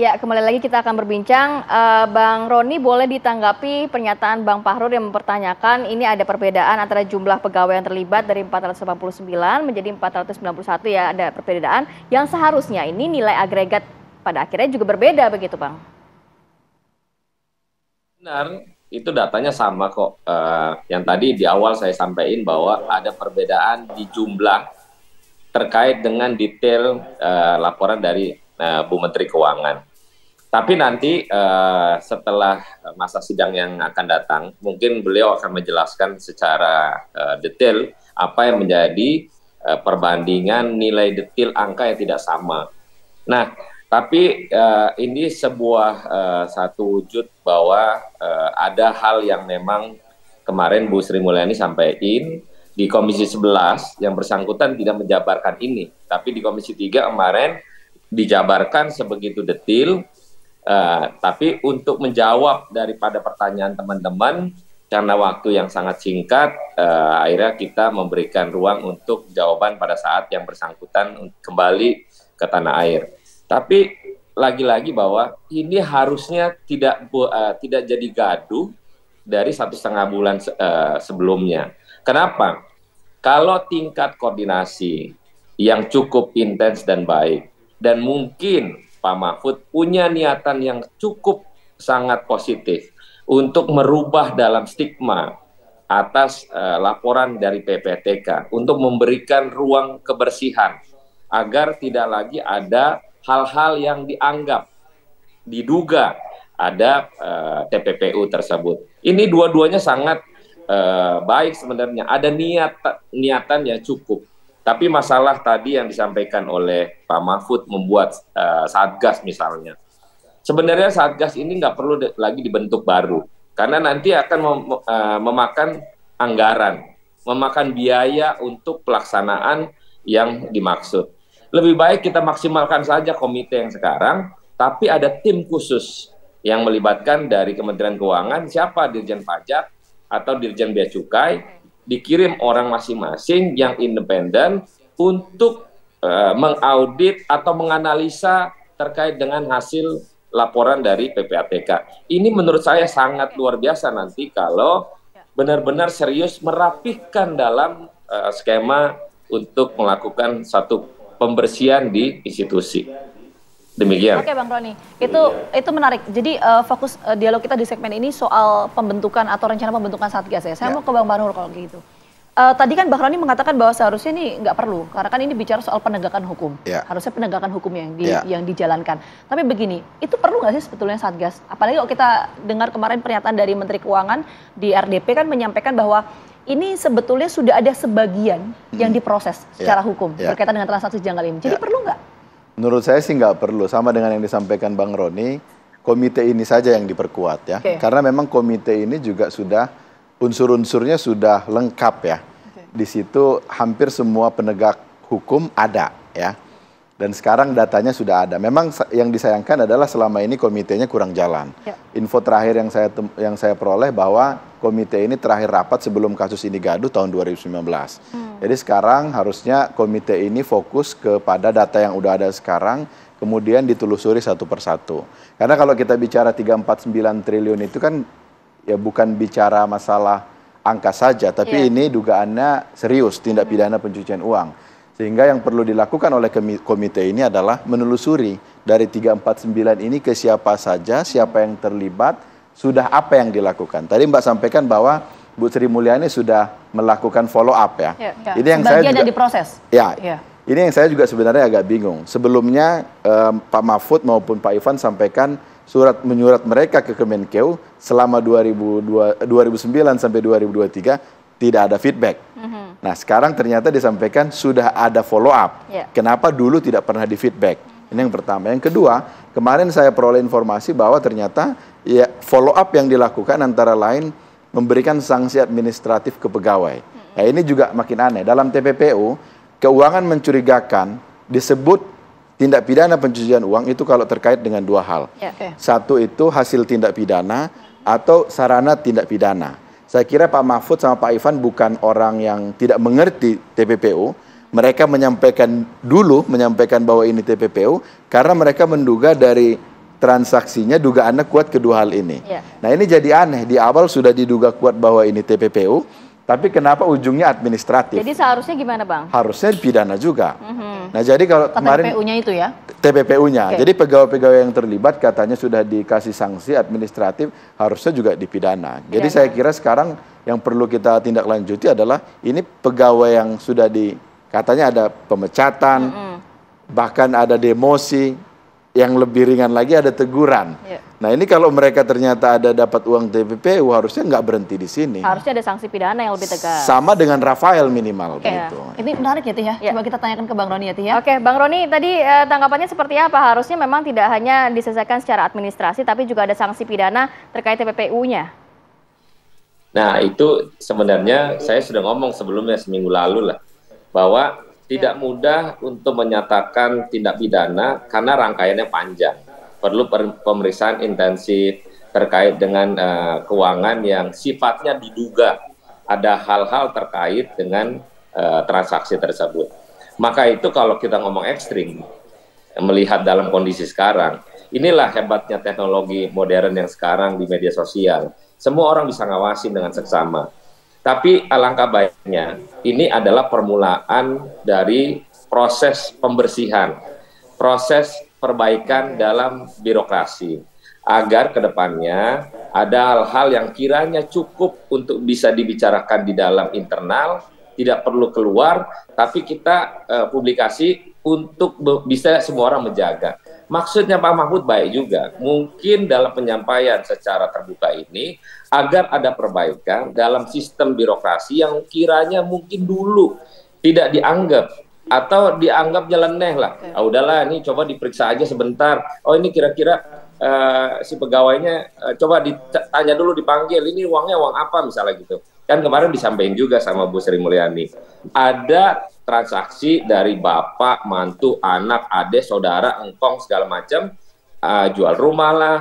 Ya, kembali lagi kita akan berbincang. Bang Roni, boleh ditanggapi pernyataan Bang Fahrur yang mempertanyakan ini ada perbedaan antara jumlah pegawai yang terlibat dari 489 menjadi 491 ya, ada perbedaan yang seharusnya ini nilai agregat pada akhirnya juga berbeda begitu, Bang? Benar, itu datanya sama kok. Yang tadi di awal saya sampaikan bahwa ada perbedaan di jumlah terkait dengan detail laporan dari Bu Menteri Keuangan. Tapi nanti setelah masa sidang yang akan datang, mungkin beliau akan menjelaskan secara detail apa yang menjadi perbandingan nilai detail angka yang tidak sama. Nah, tapi ini sebuah satu wujud bahwa ada hal yang memang kemarin Bu Sri Mulyani sampaikan di Komisi 11 yang bersangkutan tidak menjabarkan ini, tapi di Komisi 3 kemarin dijabarkan sebegitu detail. Tapi untuk menjawab daripada pertanyaan teman-teman, karena waktu yang sangat singkat, akhirnya kita memberikan ruang untuk jawaban pada saat yang bersangkutan kembali ke tanah air. Tapi lagi-lagi bahwa ini harusnya tidak jadi gaduh dari 1,5 bulan sebelumnya. Kenapa? Kalau tingkat koordinasi yang cukup intens dan baik, dan mungkin Pak Mahfud punya niatan yang cukup sangat positif untuk merubah dalam stigma atas laporan dari PPATK untuk memberikan ruang kebersihan agar tidak lagi ada hal-hal yang diduga ada TPPU tersebut. Ini dua-duanya sangat baik sebenarnya, ada niatan yang cukup. Tapi masalah tadi yang disampaikan oleh Pak Mahfud membuat Satgas misalnya. Sebenarnya Satgas ini nggak perlu lagi dibentuk baru. Karena nanti akan memakan anggaran, memakan biaya untuk pelaksanaan yang dimaksud. Lebih baik kita maksimalkan saja komite yang sekarang, tapi ada tim khusus yang melibatkan dari Kementerian Keuangan, siapa Dirjen Pajak atau Dirjen Bea Cukai, dikirim orang masing-masing yang independen untuk mengaudit atau menganalisa terkait dengan hasil laporan dari PPATK. Ini menurut saya sangat luar biasa nanti kalau benar-benar serius merapihkan dalam skema untuk melakukan satu pembersihan di institusi. Demikian. Oke, Bang Roni, itu menarik. Jadi fokus dialog kita di segmen ini soal pembentukan atau rencana pembentukan Satgas ya. Saya mau ke Bang Fahrur kalau gitu. Tadi kan Bang Roni mengatakan bahwa seharusnya ini nggak perlu, karena kan ini bicara soal penegakan hukum. Harusnya penegakan hukum yang dijalankan. Tapi begini, itu perlu nggak sih sebetulnya Satgas? Apalagi kalau kita dengar kemarin pernyataan dari Menteri Keuangan di RDP kan menyampaikan bahwa ini sebetulnya sudah ada sebagian yang diproses secara hukum berkaitan dengan transaksi janggal ini. Jadi perlu nggak? Menurut saya sih nggak perlu, sama dengan yang disampaikan Bang Roni, komite ini saja yang diperkuat ya. Karena memang komite ini juga sudah, unsur-unsurnya sudah lengkap ya. Di situ hampir semua penegak hukum ada ya. Dan sekarang datanya sudah ada. Memang yang disayangkan adalah selama ini komitenya kurang jalan. Info terakhir yang saya peroleh bahwa komite ini terakhir rapat sebelum kasus ini gaduh tahun 2019. Jadi sekarang harusnya komite ini fokus kepada data yang udah ada sekarang, kemudian ditelusuri satu persatu. Karena kalau kita bicara 349 triliun itu kan ya bukan bicara masalah angka saja, tapi ini dugaannya serius, tindak pidana pencucian uang. Sehingga yang perlu dilakukan oleh komite ini adalah menelusuri dari 349 ini ke siapa saja, siapa yang terlibat, sudah apa yang dilakukan. Tadi Mbak sampaikan bahwa Bu Sri Mulyani sudah melakukan follow up ya. Ini yang saya juga diproses. Ini yang saya juga sebenarnya agak bingung. Sebelumnya Pak Mahfud maupun Pak Ivan sampaikan menyurat mereka ke Kemenkeu selama 2009 sampai 2023 tidak ada feedback. Nah sekarang ternyata disampaikan sudah ada follow up. Kenapa dulu tidak pernah di feedback? Ini yang pertama. Yang kedua, kemarin saya peroleh informasi bahwa ternyata ya follow up yang dilakukan antara lain memberikan sanksi administratif ke pegawai. Nah ini juga makin aneh. Dalam TPPU, keuangan mencurigakan disebut tindak pidana pencucian uang itu kalau terkait dengan dua hal. Satu itu hasil tindak pidana atau sarana tindak pidana. Saya kira Pak Mahfud sama Pak Ivan bukan orang yang tidak mengerti TPPU. Mereka menyampaikan bahwa ini TPPU karena mereka menduga dari transaksinya dugaannya kuat kedua hal ini. Nah ini jadi aneh, di awal sudah diduga kuat bahwa ini TPPU, tapi kenapa ujungnya administratif? Jadi seharusnya gimana Bang? Harusnya pidana juga. Nah jadi kalau kemarin TPPU-nya itu ya? TPPU-nya, jadi pegawai-pegawai yang terlibat katanya sudah dikasih sanksi administratif, harusnya juga dipidana. Jadi saya kira sekarang yang perlu kita tindak lanjuti adalah ini pegawai yang sudah katanya ada pemecatan, bahkan ada demosi, yang lebih ringan lagi ada teguran. Nah ini kalau mereka ternyata ada dapat uang TPPU, harusnya nggak berhenti di sini. Harusnya ada sanksi pidana yang lebih tegas. Sama dengan Rafael minimal. Gitu. Ini menarik ya Tih ya, coba kita tanyakan ke Bang Roni ya Tih ya. Oke, Bang Roni tadi tanggapannya seperti apa? Harusnya memang tidak hanya diselesaikan secara administrasi, tapi juga ada sanksi pidana terkait TPPU-nya. Nah itu sebenarnya saya sudah ngomong sebelumnya seminggu lalu lah, bahwa tidak mudah untuk menyatakan tindak pidana karena rangkaiannya panjang. Perlu pemeriksaan intensif terkait dengan keuangan yang sifatnya diduga ada hal-hal terkait dengan transaksi tersebut. Maka itu kalau kita ngomong ekstrim, melihat dalam kondisi sekarang, inilah hebatnya teknologi modern yang sekarang di media sosial. Semua orang bisa ngawasin dengan seksama. Tapi alangkah baiknya, ini adalah permulaan dari proses pembersihan, proses perbaikan dalam birokrasi. Agar kedepannya ada hal-hal yang kiranya cukup untuk bisa dibicarakan di dalam internal, tidak perlu keluar, tapi kita publikasi untuk bisa semua orang menjaga. Maksudnya Pak Mahfud baik juga, mungkin dalam penyampaian secara terbuka ini, agar ada perbaikan dalam sistem birokrasi yang kiranya mungkin dulu tidak dianggap, atau dianggap nyeleneh lah. Udahlah, ini coba diperiksa aja sebentar. Oh ini kira-kira si pegawainya, coba ditanya dulu, dipanggil, ini uangnya uang apa misalnya gitu. Kan kemarin disampaikan juga sama Bu Sri Mulyani, ada transaksi dari bapak, mantu, anak, adik, saudara, engkong, segala macam, jual rumah lah,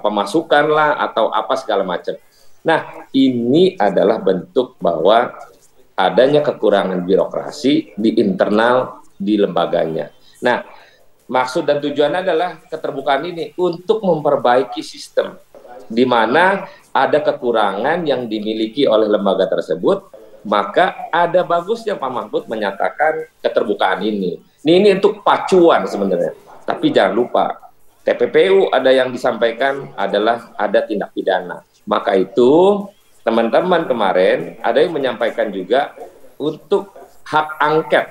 pemasukan lah, atau apa segala macam. Nah, ini adalah bentuk bahwa adanya kekurangan birokrasi di internal di lembaganya. Nah, maksud dan tujuan adalah keterbukaan ini untuk memperbaiki sistem, di mana ada kekurangan yang dimiliki oleh lembaga tersebut. Maka ada bagusnya Pak Mahfud menyatakan keterbukaan ini. Ini untuk pacuan sebenarnya. Tapi jangan lupa, TPPU ada yang disampaikan adalah ada tindak pidana. Maka itu teman-teman kemarin ada yang menyampaikan juga untuk hak angket,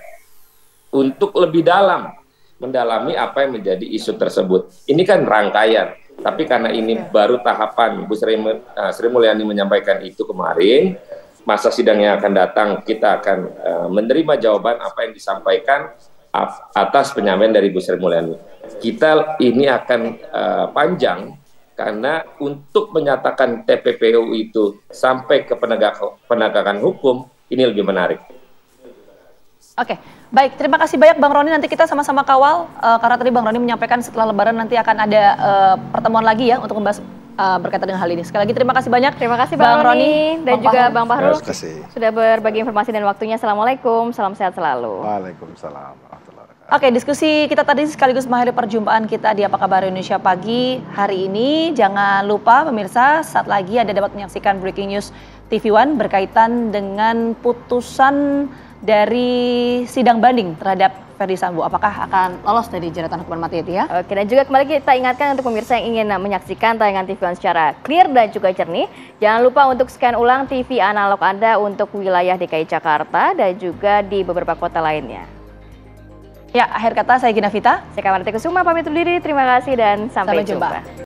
untuk lebih dalam, mendalami apa yang menjadi isu tersebut. Ini kan rangkaian. Tapi karena ini baru tahapan, Bu Sri Mulyani menyampaikan itu kemarin, masa sidang yang akan datang kita akan menerima jawaban apa yang disampaikan atas penyampaian dari Bu Sri Mulyani. Kita ini akan panjang karena untuk menyatakan TPPU itu sampai ke penegakan hukum ini lebih menarik. Oke, baik. Terima kasih banyak Bang Roni. Nanti kita sama-sama kawal karena tadi Bang Roni menyampaikan setelah Lebaran nanti akan ada pertemuan lagi ya untuk membahas berkaitan dengan hal ini. Sekali lagi terima kasih banyak. Terima kasih Bang Roni dan juga Bang Bahrul sudah berbagi informasi dan waktunya. Assalamualaikum, salam sehat selalu. Waalaikumsalam warahmatullahi wabarakatuh. Oke, diskusi kita tadi sekaligus mengakhiri perjumpaan kita di Apa Kabar Indonesia Pagi hari ini. Jangan lupa pemirsa, saat lagi Anda dapat menyaksikan Breaking News TV One berkaitan dengan putusan dari sidang banding terhadap Ferdy Sambo. Apakah akan lolos dari jeratan hukuman mati itu ya? Oke, dan juga kembali kita ingatkan untuk pemirsa yang ingin menyaksikan tayangan TV One secara clear dan juga jernih, jangan lupa untuk scan ulang TV analog Anda untuk wilayah DKI Jakarta dan juga di beberapa kota lainnya. Ya, akhir kata saya Gina Vita. Saya Kamarti Kusuma pamit undur diri. Terima kasih dan sampai jumpa.